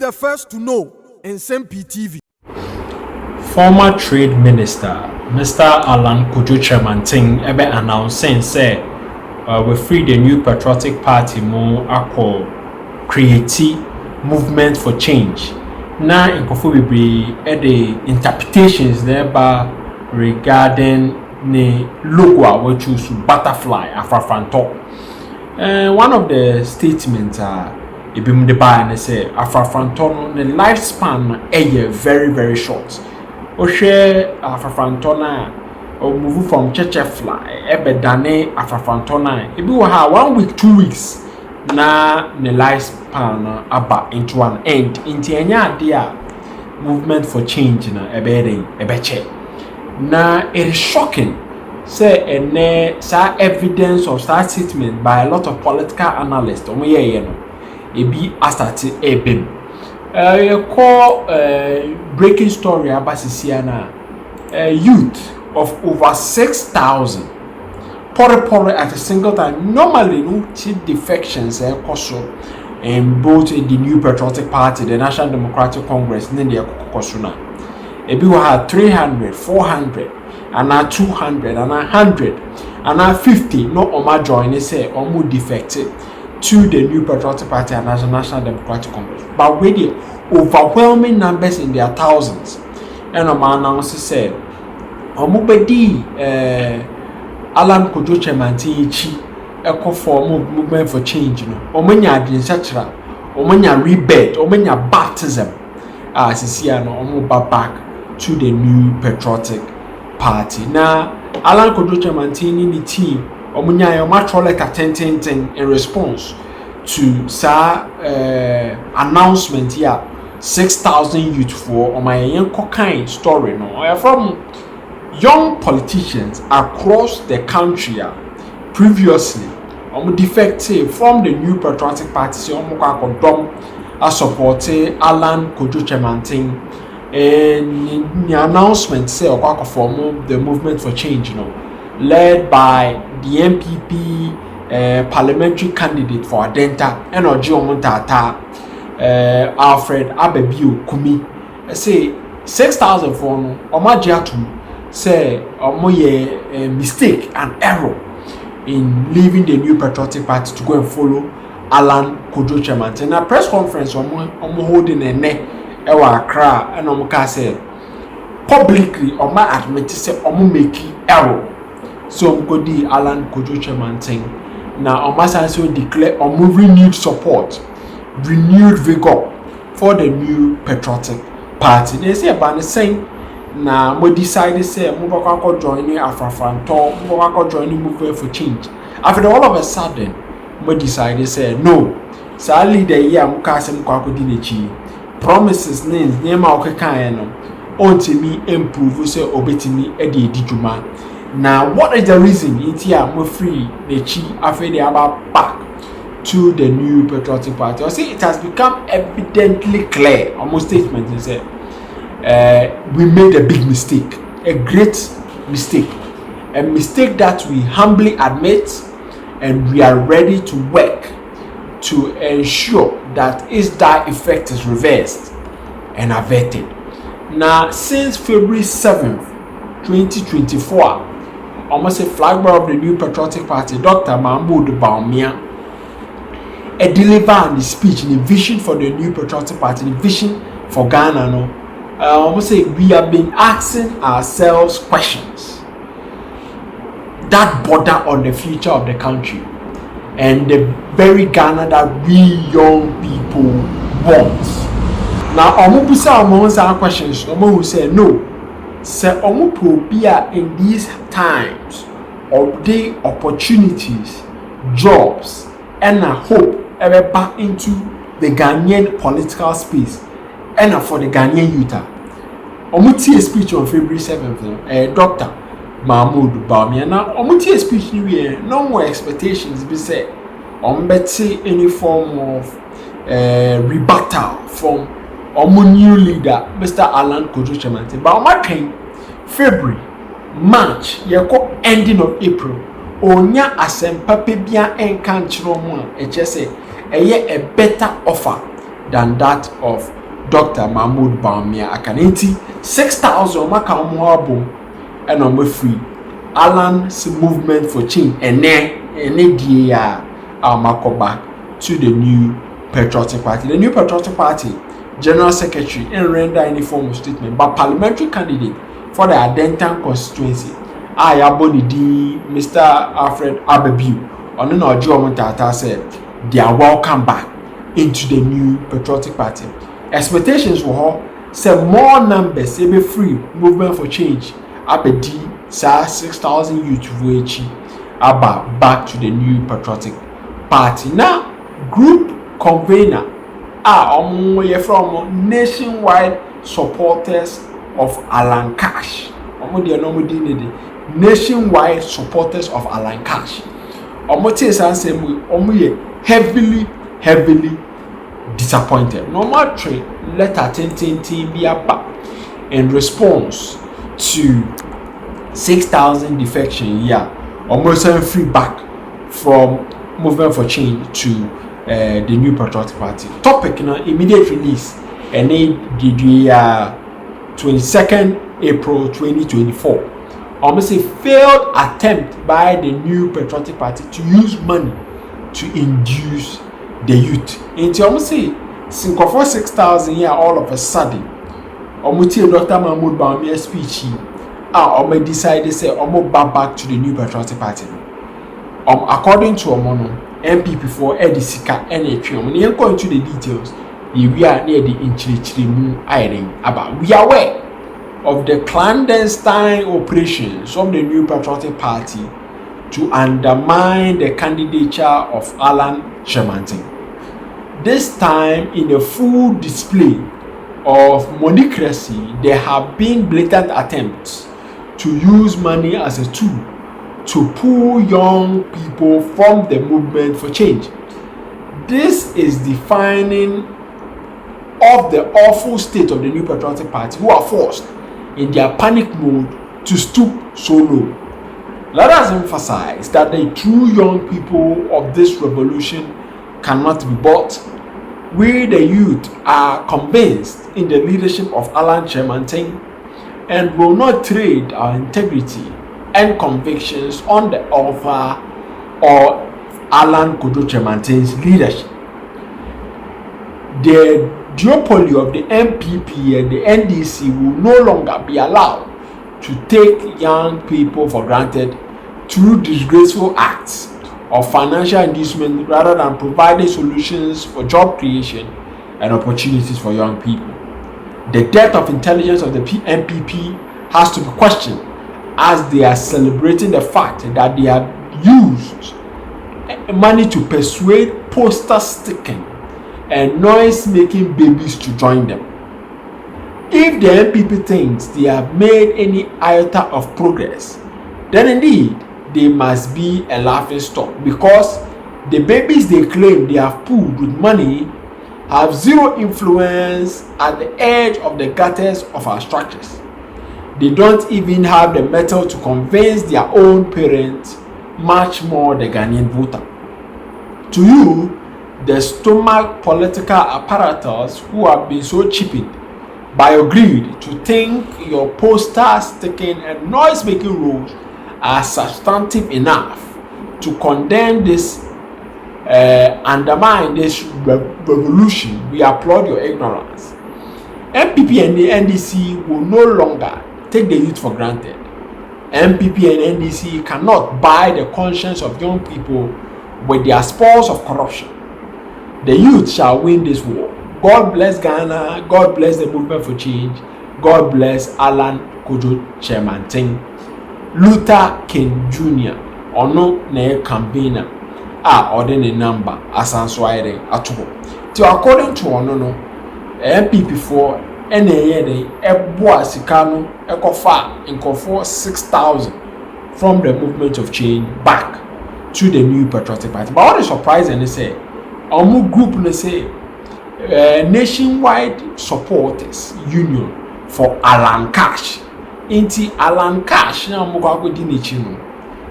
the first to know Nsem-Pii TV. Former Trade Minister Mr. Alan Kojo-Chemanting announcing say we free the New Patriotic Party more create movement for change. Now in be the interpretations there regarding the logo we choose butterfly afrafanto. One of the statements ibim the buy and say afrafanto the lifespan very very short. O share afrafanto na o move from fly ebe dane afrafanto na ibi wo ha 1 week 2 weeks na the lifespan aba into an end into enya dia movement for change na ebe che na it is shocking say ene sa evidence of that statement by a lot of political analysts omo ye no ebi astart ebem call breaking story about Sisiana youth of over 6,000 pore at a single time. Normally no cheap defections in both the New Patriotic Party, the National Democratic Congress, and the Kosuna. Ebi had 300, 400, and now 200, and 100, and now 50. No Oma join say Omu defected to the New Patriotic Party and National Democratic Congress, but with the overwhelming numbers in their thousands. And a man announced said, Omubedi Alan Kojo-Chemanting a call for movement for change. Omanya Adinsatura, Omanya rebirth, Omanya baptism. As you see, Omuba back to the New Patriotic Party. Now, Alan Kojo-Chemanting in the team. Omunya yo match letter 10 in response to announcement here 6,000 youth for my young cocaine story no from young politicians across the country previously defective from the New Patriotic Party so supported Alan Kojo-Chemanting and the announcement say form the movement for change led by the MPP parliamentary candidate for Adenta and Oji Alfred Abebio Kumi say 6,000 for Omajiatum say a mistake and error in leaving the New Patriotic Party to go and follow Alan Kojo-Chemanting. Na press conference holding a neck ewa Accra and omuka say publicly admit say make error. So Godi Alan Kojo-Chemanting now also declare renewed support, renewed vigor for the New Patriotic Party. They say about the same now we decided say Mubaka joining Afrafanto, Mubaka joining movement for change. After all of a sudden, we decided say no. Sadly the year Mukase Mukako Dinechi promises names Nema Okekano until me improve say obetimi Eddie Dijuma. Now, what is the reason here we free the chi after they are back to the New Patriotic Party? I say it has become evidently clear. Almost statement is we made a big mistake, a great mistake, a mistake that we humbly admit, and we are ready to work to ensure that its dire effect is reversed and averted. Now, since February 7th, 2024. Almost a flag bearer of the New Patriotic Party, Dr. Bawumia, delivered his speech in the vision for the New Patriotic Party, the vision for Ghana. No, almost say we have been asking ourselves questions that border on the future of the country and the very Ghana that we young people want. Now, our questions, who say no. Say Omupobia in these times of the opportunities, jobs, and a hope ever back into the Ghanaian political space and for the Ghanaian youth. Omuti a speech on February 7th, Dr. Bawumia. Now, Omuti a speech no more expectations be said on Betsy any form of rebuttal from new leader, Mr. Alan Kojo-Chemanting. But on my pain, February, March, ending of April, Onya Nsem-Pii bia enkanchiro mo e say a better offer than that of Dr. Mahmoud Bawumia. Akanenti 6,000 maka album and free. Alan's movement for change and dia back to the new Patriotic Party. The new Patriotic Party General Secretary and render any form of statement, but parliamentary candidate for the Adentan constituency, Ayaboni Mr. Alfred Abebu, on no Joe Tata said they are welcome back into the new Patriotic Party. Expectations for her say more numbers, be free movement for change. Abedi sa 6,000 youth voici about back to the new Patriotic Party. Now, group convener from nationwide supporters of Alan Cash. Nationwide supporters of Alan Cash. Heavily disappointed. Normal trade letter 10 be back in response to 6,000 defection. Almost free back from movement for change to the new Patriotic Party. Topic immediate release and the 22nd April 2024. Almost a failed attempt by the new Patriotic Party to use money to induce the youth. And almost say for 6,000 all of a sudden, almost Dr. Mahmoud Bawumia speech. Almost decided say almost back to the new Patriotic Party. According to Omono, MPP for Edisika and Atrium. When you go into the details, we are near the Inchirimu Iron about. We are aware of the clandestine operations of the new Patriotic Party to undermine the candidature of Alan Nsem-Pii. This time, in a full display of monocracy, there have been blatant attempts to use money as a tool to pull young people from the movement for change. This is defining of the awful state of the new Patriotic Party, who are forced in their panic mode to stoop so low. Let us emphasize that the true young people of this revolution cannot be bought. We, the youth, are convinced in the leadership of Alan Nsem-Pii and will not trade our integrity and convictions on the altar or Alan Nsem-Pii's leadership. The duopoly of the MPP and the NDC will no longer be allowed to take young people for granted through disgraceful acts of financial inducement rather than providing solutions for job creation and opportunities for young people. The depth of intelligence of the MPP has to be questioned as they are celebrating the fact that they have used money to persuade poster sticking and noise-making babies to join them. If the MPP thinks they have made any iota of progress, then indeed they must be a laughing stock, because the babies they claim they have pulled with money have zero influence at the edge of the gutters of our structures. They don't even have the mettle to convince their own parents, much more the Ghanaian voter. To you, the stomach political apparatus who have been so cheapened by your greed to think your poster sticking and noise making rules are substantive enough to condemn this, undermine this revolution, we applaud your ignorance. MPP and the NDC will no longer take the youth for granted. MPP and NDC cannot buy the conscience of young people with their spoils of corruption. The youth shall win this war. God bless Ghana. God bless the movement for change. God bless Alan Nsem-Pii. Luther King Jr. Ono na campaigner order the number asanswaire atoho. So according to ono no MPP for NAA eboa sika no ekofa nkofo 6,000 from the movement of change back to the new Patriotic Party. But what is surprising is say omu group no say nationwide supporters union for Alan Cash. Inti Alan Cash na omu kwa kodi nechi no.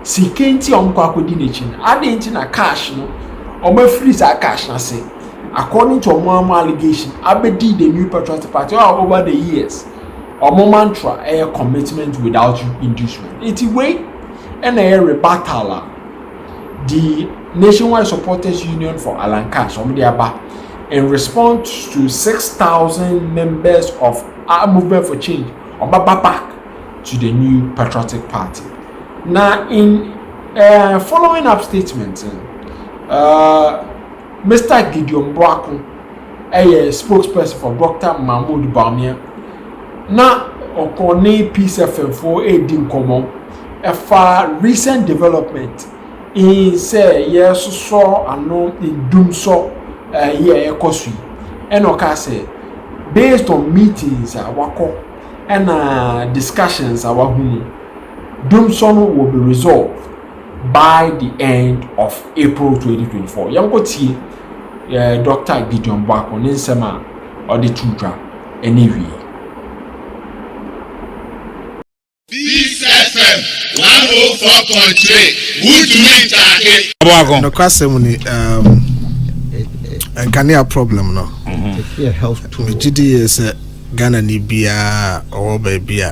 Sika inti omu kwa kodi nechi no. Ade inti na Cash no omu free sa Cash na say according to Omo allegation, Abedi the New Patriotic Party over the years. Omo mantra a commitment without inducement. It's way and a rebuttal. The Nationwide Supporters Union for Alan Cash, in response to 6,000 members of our movement for change, back to the New Patriotic Party. Now, in following up statements, Mr. Gideon Boakun, a spokesperson for Dr. Mahmoud Bawumia, na okone peace FM4 edin komo efa recent development in say yes so ano idum so here ekosui enoka say based on meetings awako and discussions awahunu dum so will be resolved by the end of April 2024. Yango tie Dr. Gideon Boakun Nsem-Pii or the Tudra anyway. Peace FM 104.3. Would you mean that? No question and can you problem no? Me GD is Ghana ni bia or baby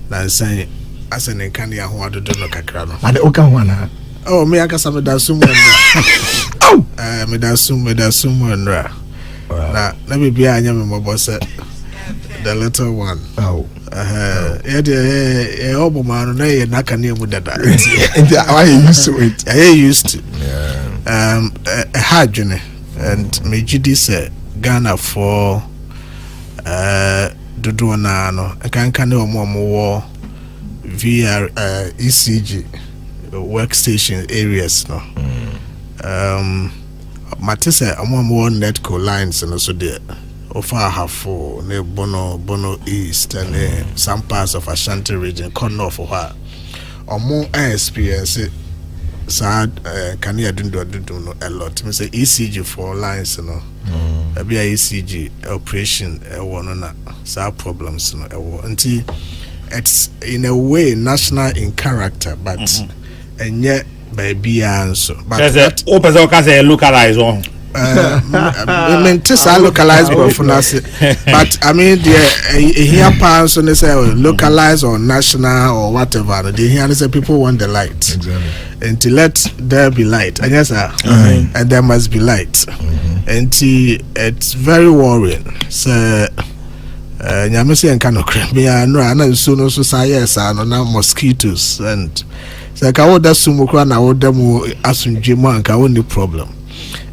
na say as an Kenya who do no kakra no. Ade oka ho na. Oh me akasa me da sumo nra. Oh me da sumo nra. Na baby anya me mobo say the little one. Oh. Yeah, Obama no ye naka ne mu dada. I used to it. I used to. Yeah. A hard journey and me GD say Ghana for dodo na no kan ne omo via ECG workstation areas no. Matese omo netco lines no so there. Offer Hafo, ne Bono East, and some parts of Ashanti region, corner for her. Or more experience, sad, can you do a lot? Me say ECG for lines, you know. Be a ECG operation, one on sad problems, you know. Until it's in a way national in character, but and yet baby answer. But that open localize on. I mean, just localized, but I mean, here parents when they say localized or national or whatever, they hear say people want the light, Exactly. And to let there be light, and yes, and there must be light, and it's very worrying. So, nyamisi and kind of creepy. I know, and soon also say yes, I know mosquitoes, and so I can order sumukra na order mu asunjima and can problem.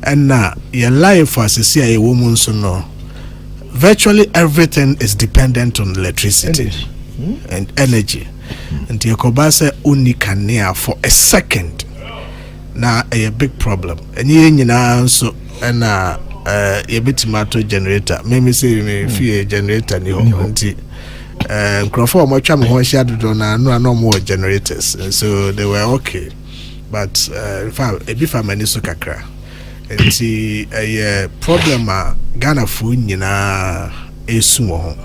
And now, your life as a CIA woman, so no, virtually everything is dependent on electricity and energy. And your kobasa unikania for a second. Now, a big problem. And you know, so, and a bit tomato generator. Maybe say, me fear generator, ni home. Crawford, much I'm going to no more generators. And so they were okay. But if I'm a nisukakra. Nti problem Ghana fu nyina esu ho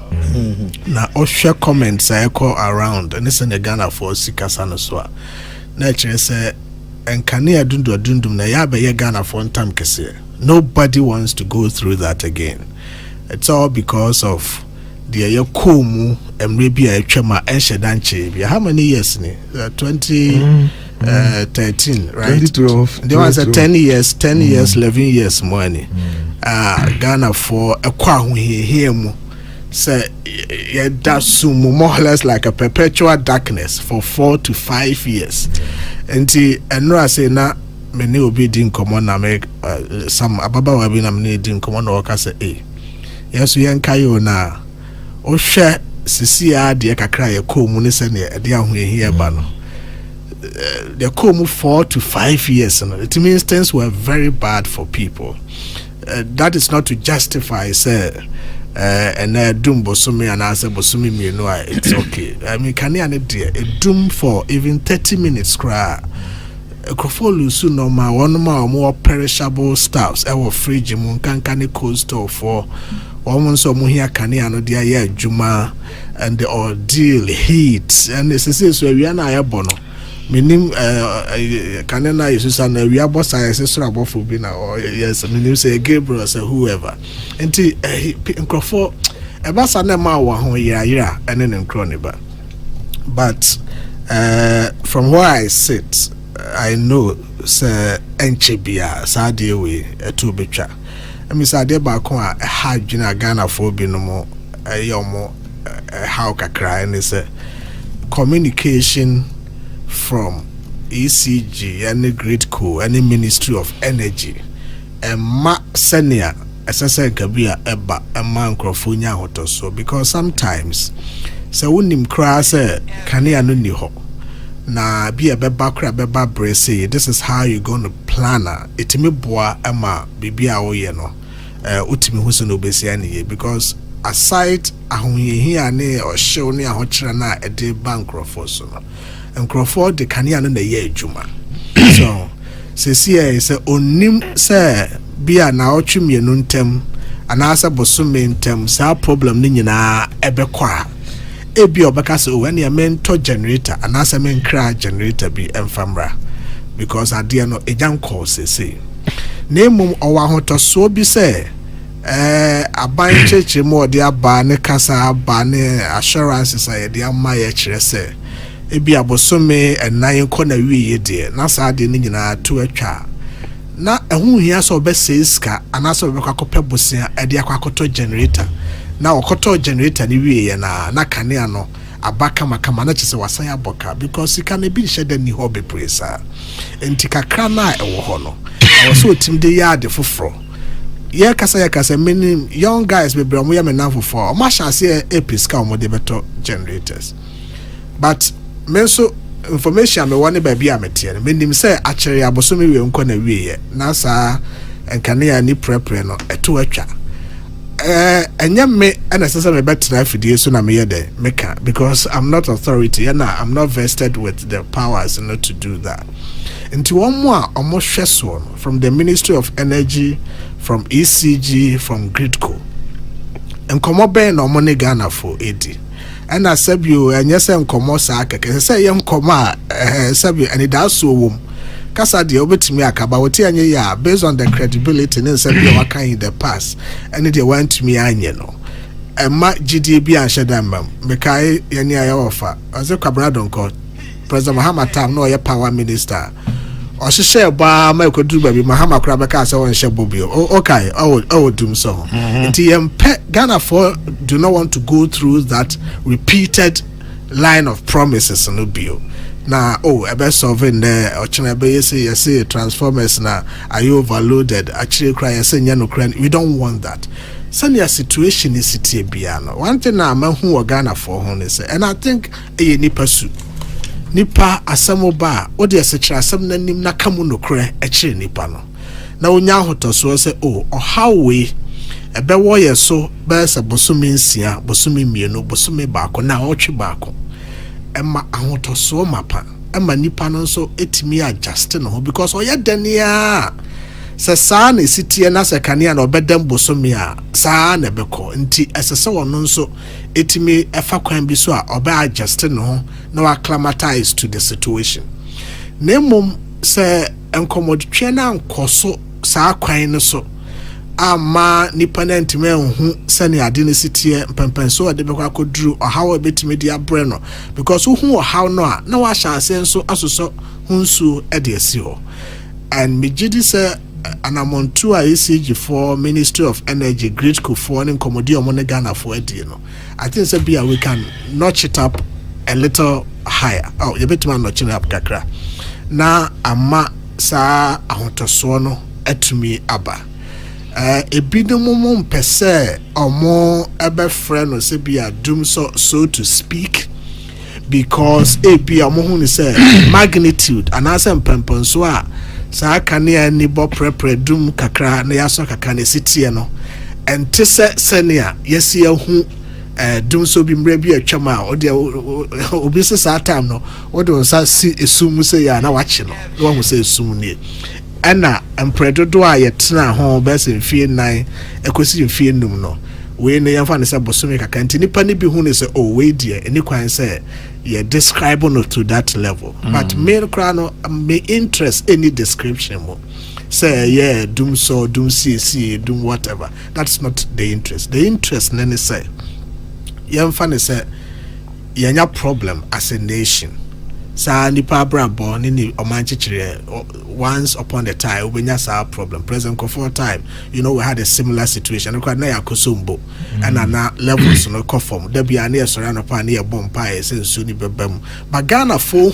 na ohwe comments ayeko around and say the Ghana for sikasa no so na kire say enkane adundum na ya be Ghana for ntam kese. Nobody wants to go through that again. It's all because of the yakomu emre bi a etwema enshedanche bi. How many years ni 13, right? 2012. There was a 10 years, 11 years money. Ghana for a kwa here say that's more or less like a perpetual darkness for 4 to 5 years. And I say na many obi din common na make some ababa wabi na many din common worker say yes we yankayo na o share sisi a de kakra ye ko mu ne se ne de here ba no. They come 4 to 5 years. It means things were very bad for people. That is not to justify, say, and doom bosumi and answer bosumi me no, it's okay. I mean, can you a doom for even 30 minutes cry? A crofolu soon no more perishable stuffs. Our fridge, can cold store for almost so muhia kaniano dia juma and the ordeal heat and this is where we are bono. Minim kanena Yesusa na we abo science so abofo bi na or yes minim say Gabriel say whoever enti nkrofo eba sa na ma wa ho yira ene ne nkro ne ba but from where I sit I know say enchebia sa de we eto betwa emi sa de ba ko a ha dwena Ghana fo bi no mo yomo how kakra and is communication from ECG any Great Co any Ministry of Energy and ma senior SSN kabia eba man nkrofonya hoto so because sometimes so unim kra say kania no ni ho na bia beba kra beba brese this is how you going to plan itimi boa ama bibia wo ye no utimi hu so no besia ni because aside ahonhia ne ohyew ne ahokyere na ede bankrofo so no nkrofo de kania no na ye adwuma so sesie se onim se bia na otwemienu ntem anasa bosome ntem sa problem ni nyina ebekwa ebi obeka se o ene ya mento generator anasa menkra generator bi emfamra because ade no ejanko sese na emum owa hotoso bi se aban cheche mo de aba ne kasa aba ne assurance say de ama ye kire se ebi abosome enan ko na wiye de na sa de ni nyina to atwa na ehun hia so be seska anasa be kwakope bosia e de akwakoto generator na okoto generator ni wiye na kanea no abaka makama na chese wasan aboka because can be shede ni ho be presa enti kakra na ewo ho no so timde ya de foforo yeah kasa many young guys be bro mo ya me na foforo o ma sha se episka o mo de beto generators but menso information me woni ba bia metie no menim say akere abosomi we nko na wiye na sa enkanea ni prepare no eto atwa enya me ana sasa me betra afidie so na me yede meka because I'm not authority and I'm not vested with the powers not to do that nti one more almost stressful from the Ministry of Energy, from ECG, from Gridco enkomo ben no money Ghana for 80 and I said you and yes enkomo sa keke say yem koma sabi and it also wom kasa de obetimi akaba woti anye ya based on the credibility and said you waka in the past and they want to me anye no emma gd bi an shedam mekai yeni aye ofa aze kwabra donko President Mahama Tam no ye power minister o hye ba ma ekodu ba bi Mahama kura beka say won hye bobi okay oh dum so nti yempe Ghana for do not want to go through that repeated line of promises no bio na ebe solving there ochina be say transformers na are you overloaded actually cry say nya no cry we don't want that senior situation is city bia no one thing na mahu wo Ghana for ho ne say and I think nipa asamo ba o de sekira asam nanim na kamu no kre ekire nipa no na onya hotoso say how we ebe wo ye so be se bosumi nsia bosumi mienu bosumi baako na otwe baako emma ahotoso mapa emma nipa no so etimi adjust no because oya dania se saa na sitie na se kanea na obedam bosumi a saa na beko nti esese wono nso etimi efa kwan bi so a obe adjust no na acclimatize to the situation nemum se enkomodtwe na nkoso saa kwan no so ama nipa na ntime hu sene ade ne sitie mpempenso ade beko akoduru ohawo betimi dia bre no because hu ohaw no a na wa hya asenso asoso hunsu ade asi ho and mejidi se anamontu a ECG for Ministry of Energy Gridco for and commodity on Ghana for no I think say bia we can notch it up a little higher you bet man notching up kakra na ama sa ahotoso no atumi aba ebidum mpese omo ebe friend no say bia doom so to speak because ebi omo hu ni say magnitude and as mpemponso a sa kanea ni bo prepare dum kakra na yaso kakra na sitie no ente se senia yesi hu dum so bi mra bi atwama ode obi se sa time no ode sa si esum se ya na wache no wo hu se esum ni ena empredodo a yetena ho be se mfie nan ekosi mfie num no we ne yamfa ne se bosome kakra nti nipa ne bi hu ne se we die eni kwan se yeah, describing it to that level. But me no may interest any description more. Say yeah, doom so, doom see, doom whatever. That's not the interest. The interest nene say, yeah, funny say, yeah, problem as a nation. Sa nipa brabo ni omanchichire once upon a time we nya sa problem. President Kofo time, we had a similar situation. We na yakosombo and na levels no conform. There be an sorano pa na bomb pie since suni bebem. But Ghana for